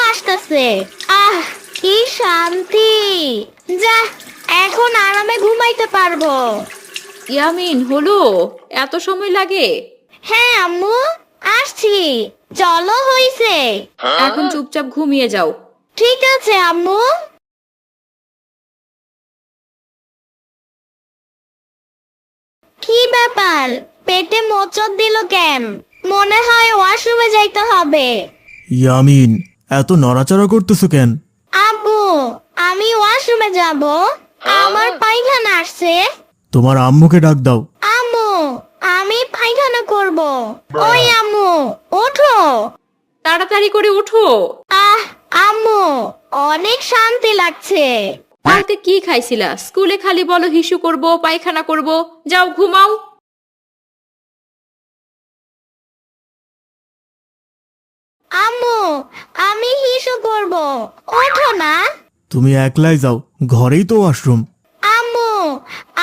আসতেছে। আহ, কি শান্তি! যা, এখন আরামে ঘুমাইতে পারবো। ইয়ামিন, হলো? এত সময় লাগে? হ্যাঁ আম্মু, আসছি। চলো, হইছে। এখন চুপচাপ ঘুমিয়ে যাও। ঠিক আছে আম্মু। কি ব্যাপার, পেটে মোচড় দিল কেন? মনে হয় ওয়াশরুমে যাইতে হবে। ইয়ামিন, এত নড়াচড়া করতেছো কেন? আব্বু, আমি ওয়াশরুমে যাব। আমার পায়খানা আসছে। তোমার আম্মুকে ডাক দাও। আম্মু, আমি পায়খানা করব। ওই আম্মু, ওঠো। তাড়াতাড়ি করে উঠো। আহ, আম্মু, অনেক শান্তি লাগছে। রাতে কি খাইছিলা? স্কুলে খালি বলো হিসু করব, পায়খানা করব। যাও ঘুমাও। আম্মু, আমি হিসু করব। ওঠো না। তুমি একলাই যাও, ঘরেই তো ওয়াশরুম। আম্মু,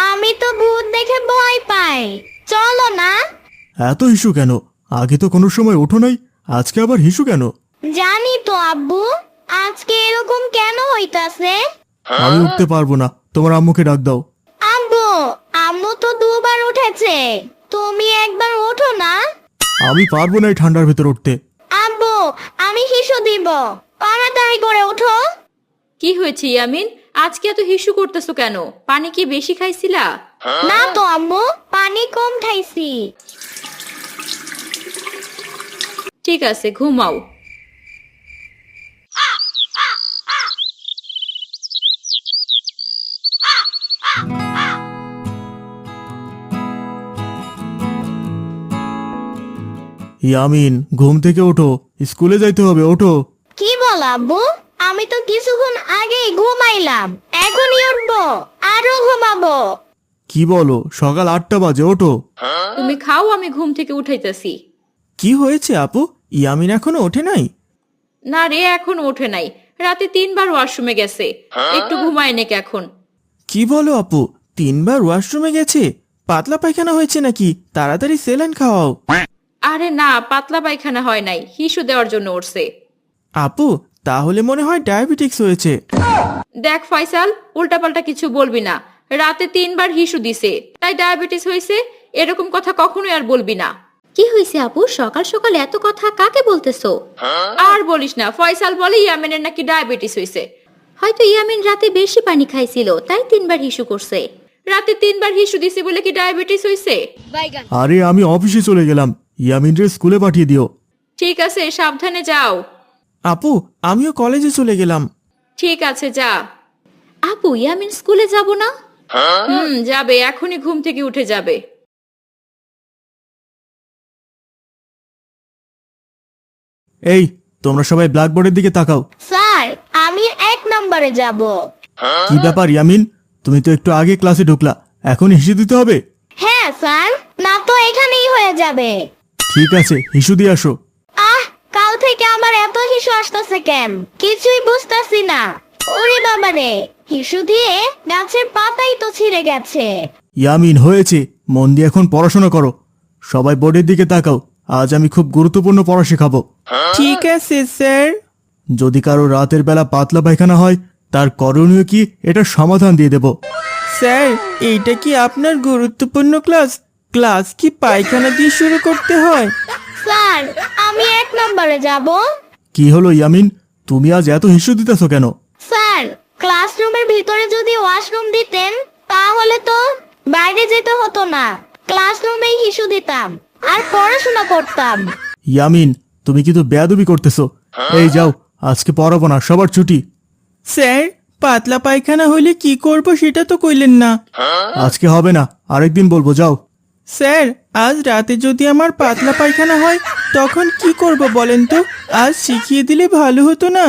আমি তো ভূত দেখে ভয় পাই। চলো না। এত হিসু কেন? আগে তো কোনো সময় ওঠো নাই, আজকে আবার হিসু কেন? জানি তো আব্বু, আজকে এরকম কেন হইতাছে। আমি উঠতে পারবো না, তোমার আম্মুকে ডাক দাও। আব্বু, আম্মু তো দুবার উঠেছে। তুমি একবার ওঠো না। আমি পারবো না এই ঠান্ডার ভেতর উঠতে। আব্বু, আমি হিসু দিব। তাড়াতাড়ি করে ওঠো। কি হয়েছে ইয়ামিন? আজকে এত হিসু করতেছো কেন? পানি কি বেশি খাইছিলা? না তো আম্মু, পানি কম খাইছি। ঠিক আছে, ঘুমাও। ইয়ামিন, ঘুম থেকে ওঠো, স্কুলে যাইতে হবে, ওঠো। কি বল আব্বু? আমি তো কিছুক্ষণ আগেই ঘুমাইলাম। এখনই উঠবো, আরো ঘুমাবো। কি বলো? সকাল 8টা বাজে, ওঠো। তুমি খাও, আমি ঘুম থেকে উঠাইতেছি। কি হয়েছে আপু? ইয়ামিন এখনো ওঠে নাই? না রে, এখন ওঠে নাই। রাতে 3বার ওয়াশরুমে গেছে। একটু ঘুমায় নেক এখন। কি বলো আপু, 3বার ওয়াশরুমে গেছে? পাতলা পায়খানা হয়েছে নাকি? তাড়াতাড়ি সেলাইন খাওয়াও। আরে না, পাতলা পায়খানা হয় নাই, হিসু দেওয়ার জন্য উঠছে। আপু, তাহলে মনে হয় ডায়াবেটিক্স হয়েছে। দেখ ফয়সাল, উল্টাপাল্টা কিছু বলবি না। রাতে 3বার হিসু দিছে, তাই ডায়াবেটিস হয়েছে? এরকম কথা কখনোই আর বলবি না। কি হয়েছে আপু, সকাল সকাল এত কথা কাকে বলতেছো? আর বলিস না, ফয়সাল বলে ইয়ামিনের নাকি ডায়াবেটিস হয়েছে। হয়তো ইয়ামিন রাতে বেশি পানি খাইছিল, তাই 3বার হিসু করছে। রাতে 3বার হিসু দিছে বলে কি ডায়াবেটিস হয়েছে? আরে আমি অফিসে চলে গেলাম, ইয়ামিনরে স্কুলে পাঠিয়ে দিও। ঠিক আছে, সাবধানে যাও। আপু, আমিও কলেজে চলে গেলাম। ঠিক আছে, যা। আপু, ইয়ামিন স্কুলে যাব না? যাবে, এখনই ঘুম থেকে উঠে যাবে। এই, তোমরা সবাই ব্ল্যাকবোর্ডের দিকে তাকাও। স্যার, আমি 1 নম্বরে যাব। কি ব্যাপার ইয়ামিন, তুমি তো একটু আগে ক্লাসে ঢুকলা, এখন হিসু দিতে হবে? হ্যাঁ স্যার, না তো এখানেই হয়ে যাবে। ঠিক আছে, হিসু দিয়ে আসো। আহ, কাল থেকে আমার এত হিসু আসতেছে কেন? কিছুই বুঝতাছি না। ওরে বাবারে, হিসু দিয়ে গাছের পাতাই তো ছিঁড়ে গেছে। ইয়ামিন, হয়েছে, মন দিয়ে এখন পড়াশোনা করো। সবাই বোর্ডের দিকে তাকাও, আজ আমি খুব গুরুত্বপূর্ণ পড়া শেখাবো। ঠিক আছে স্যার। যদি কারো রাতের বেলা পাতলা পায়খানা হয়, তার করণীয় কি, এটা সমাধান দিয়ে দেব। স্যার, এইটা কি আপনার গুরুত্বপূর্ণ ক্লাস? ক্লাস কি পায়খানা দিয়ে শুরু করতে হয়? স্যার, আমি 1 নম্বরে যাব। কি হলো ইয়ামিন, তুমি আজ এত হিসু দিতেছো কেন? স্যার, ক্লাসরুমের ভিতরে যদি ওয়াশরুম দিতেন, তাহলে তো বাইরে যেতে হতো না। ক্লাসরুমেই হিসু দিতাম আর পড়াশোনা করতাম। ইয়ামিন, তুমি কিন্তু বেয়াদবি করতেছো। এই যাও, আজকে পড়াবো না, সবার ছুটি। স্যার, পাতলা পায়খানা হইলে কি করব সেটা তো কইলেন না। আজকে হবে না, আরেকদিন বলবো, যাও। স্যার, আজ রাতে যদি আমার পাতলা পায়খানা হয়, তখন কি করব বলেন তো? আজ শিখিয়ে দিলে ভালো হতো না।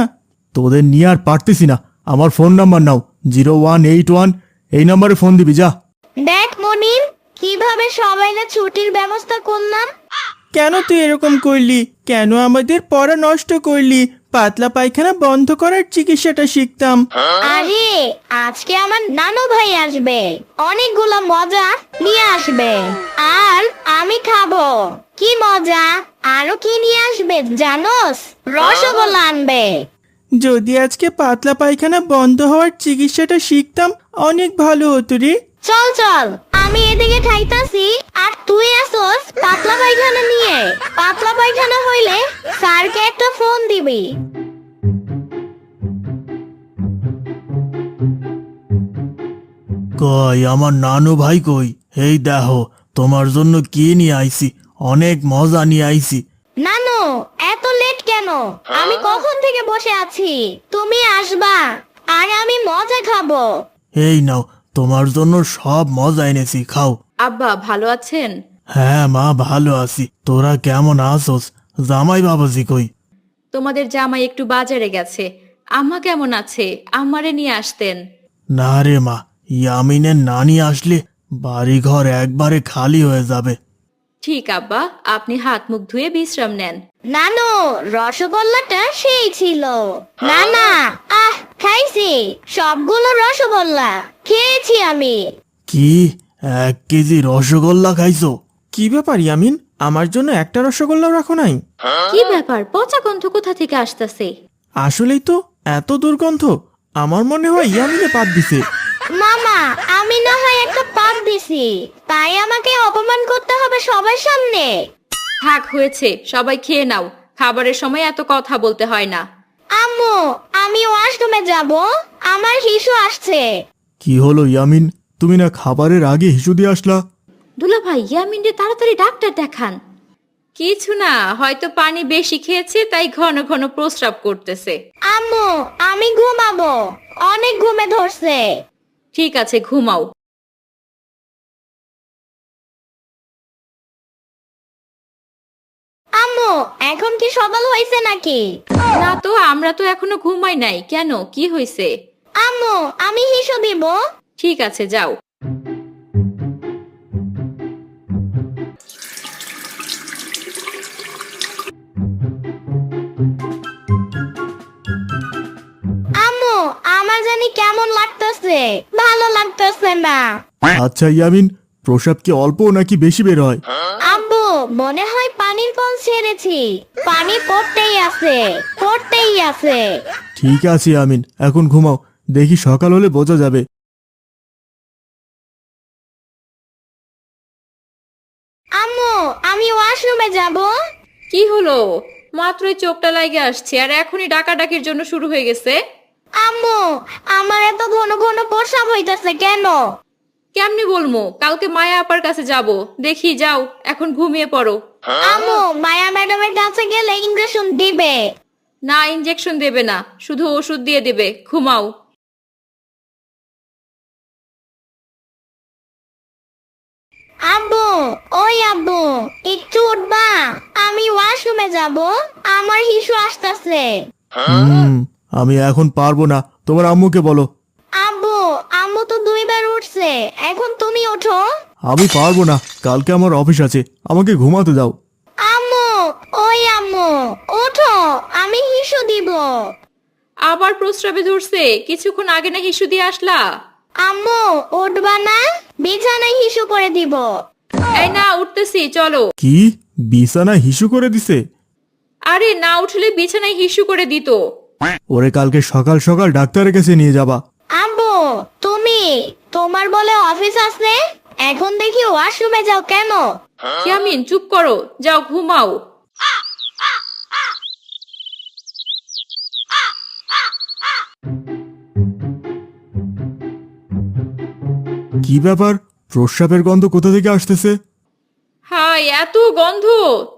তোদের নিয়ে আর পারতেছি না। আমার ফোন নাম্বার নাও, 0181, এই নাম্বারে ফোন দিবি, যা। দেখ মনির, কিভাবে সবাই না ছুটির ব্যবস্থা করলাম। কেন তুই এরকম করলি? কেন আমাদের পড়া নষ্ট করলি? পাতলা পায়খানা বন্ধ করার চিকিৎসাটা শিখতাম। আরে, আজকে আমার নানু ভাই আসবে, অনেকগুলো মজা নিয়ে আসবে, আর আমি খাবো। কি মজা! আরো কি নিয়ে আসবে জানোস? রসগোল্লা আনবে। যদি আজকে পাতলা পায়খানা বন্ধ হওয়ার চিকিৎসাটা শিখতাম অনেক ভালো হতো রে। চল চল, আমি এদিকে খাইতাছি আর তুই আসোস পাতলা পায়খানা নিয়ে। পাতলা পায়খানা হইলে স্যারকে একটা ফোন দিবি। কই আমার নানু ভাই কই? এই দেখো তোমার জন্য কি নিয়ে আইছি, অনেক মজা নিয়ে আইছি। নানু, এত লেট কেন? আমি কখন থেকে বসে আছি, তুমি আসবা আর আমি মজা খাবো। এই নাও, তোমার জন্য সব মজা এনেছি, খাও। আব্বা ভালো আছেন? হ্যাঁ মা, ভালো আছি। তোরা কেমন আছোস? জামাই বাবাজি কই? তোমাদের জামাই একটু বাজারে গেছে। আম্মা কেমন আছে? আম্মারে নিয়ে আসতেন। না রে মা, ইয়ামিনের নানি আসলে বাড়িঘর একবারে খালি হয়ে যাবে। ঠিক আব্বা, আপনি হাত মুখ ধুয়ে বিশ্রাম নেন। নানু, রসগোল্লাটা সেই ছিল। না না, খাইছি সবগুলো রসগোল্লা খেয়েছি আমি। কি 1 কেজি রসগোল্লা খাইছো? কি ব্যাপার ইয়ামিন, আমার জন্য একটা রসগোল্লাও রাখো নাই? কি ব্যাপার, পচা গন্ধ কোথা থেকে আসতেছে? আসলেই তো এত দুর্গন্ধ, আমার মনে হয় ইয়ামিনে পাত দিছে। মামা, আমি না হয় একটা পাত দিছি, তাই আমাকে অপমান করতে হবে সবার সামনে? থাক হয়েছে, সবাই খেয়ে নাও। খাবারের সময় এত কথা বলতে হয় না। আম্মু, আমি ওয়াশরুমে যাব, আমার হিসু আসছে। কি হলো ইয়ামিন, তুমি না খাবারের আগে হিসু দিয়ে আসলা? দুলা ভাই, ইয়ামিনরে তাড়াতাড়ি ডাক্তার দেখান। কিছু না, হয়তো পানি বেশি খেয়েছে তাই ঘন ঘন প্রস্রাব করতেছে। আম্মু, আমি ঘুমাবো, অনেক ঘুমে ধরছে। ঠিক আছে, ঘুমাও। আম্মু, এখন কি সকাল হয়েছে নাকি? না তো, আমরা তো এখনো ঘুমাই নাই। কেন, কি হয়েছে? আম্মু, আমি হিসু দিব। ঠিক আছে, যাও। আম্মু, আমার জানি কেমন লাগতেছে, ভালো লাগতেছে না। আচ্ছা ইয়ামিন, প্রসাব কি অল্প নাকি বেশি বের হয়? আব্বু, মনে হয় পানির কল ছেড়েছি। পানি পড়তেই আছে, পড়তেই আছে। ঠিক আছে ইয়ামিন, এখন ঘুমাও, দেখি সকাল হলে বোঝা যাবে। আম্মু, আমি ওয়াশরুমে যাব। কি হলো? মাত্রই চোখটা লাগে আসছে আর এখনই ডাকাডাকির জন্য শুরু হয়ে গেছে। আম্মু, আমার এত ঘন ঘন প্রস্রাব হইতেছে কেন? কেমনি বলবো? কালকে মায়া আপার কাছে যাব, দেখি। যাও, এখন ঘুমিয়ে পড়ো। আম্মু, মায়া ম্যাডামের কাছে গেলে ইনজেকশন দিবে। না, ইনজেকশন দেবে না, শুধু ওষুধ দিয়ে দেবে। ঘুমাও। আব্বু, ওই আব্বু, একটু উঠবা, আমি ওয়াশরুমে যাব, আমার হিসু আসতেছে। আমি এখন পারবো না, তোমার আম্মুকে বলো। আব্বু, আম্মু তো 2 বার উঠছে, এখন তুমি ওঠো। আমি পারবো না, কালকে আমার অফিস আছে, আমাকে ঘুমাতে দাও। আম্মু, ওই আম্মু, ওঠো, আমি হিসু দিব। আবার প্রস্রাবে ধরছে? কিছুক্ষণ আগে না হিসু দিয়ে আসলা? আম্মু, উঠবা না? বিছানায় হিসু করে দিব। এই না, উঠতেছি, চলো। কি বিছানা হিসু করে দিছে? আরে না উঠলে বিছানায় হিসু করে দিত। ওরে কালকে সকাল সকাল ডাক্তারের কাছে নিয়ে যাবা। আব্বু, তুমি, তোমার বলে অফিস আছে, এখন দেখি ওয়াশরুমে যাও কেন? ইয়ামিন, চুপ করো, যাও ঘুমাও। কি ব্যাপার, প্রস্রাবের গন্ধ কোথা থেকে আসতেছে? হাই, এত গন্ধ!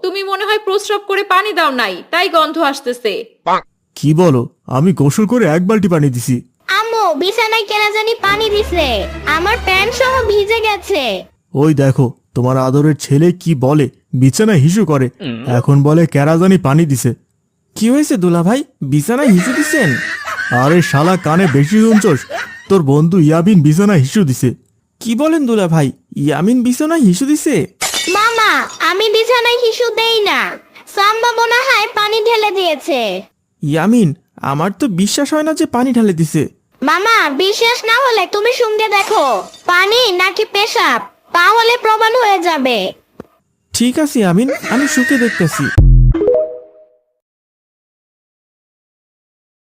তুমি মনে হয় প্রস্রাব করে পানি দাও নাই, তাই গন্ধ আসতেছে। কি বলো, আমি গোসল করে 1 বালতি পানি দিছি। আম্মু, বিছানায় কেনা জানি পানি দিছে, আমার প্যান্ট সহ ভিজে গেছে। ওই দেখো তোমার আদরের ছেলে কি বলে, বিছানায় হিসু করে, এখন বলে কেরাজানি পানি দিছে। কি হয়েছে দুলা ভাই, বিছানায় হিসু দিছেন? আরে শালা, কানে বেশি শুনছস? তোর বন্ধু ইয়ামিন বিছানায় হিসু দিছে। কি বলেন দুলা ভাই, ইয়ামিন বিছানায় হিসু দিছে? মামা, আমি বিছানায় হিসু দেই না, সাম্বা মনে হয় পানি ঢেলে দিয়েছে। ইয়ামিন, আমার তো বিশ্বাস হয় না যে পানি ঢালে দিছে। মামা, বিশ্বাস না হলে তুমি শুনতে দেখো, পানি নাকি পেশাব, তাহলে প্রমাণ হয়ে যাবে। ঠিক আছে ইয়ামিন, আমি শুকে দেখতেছি।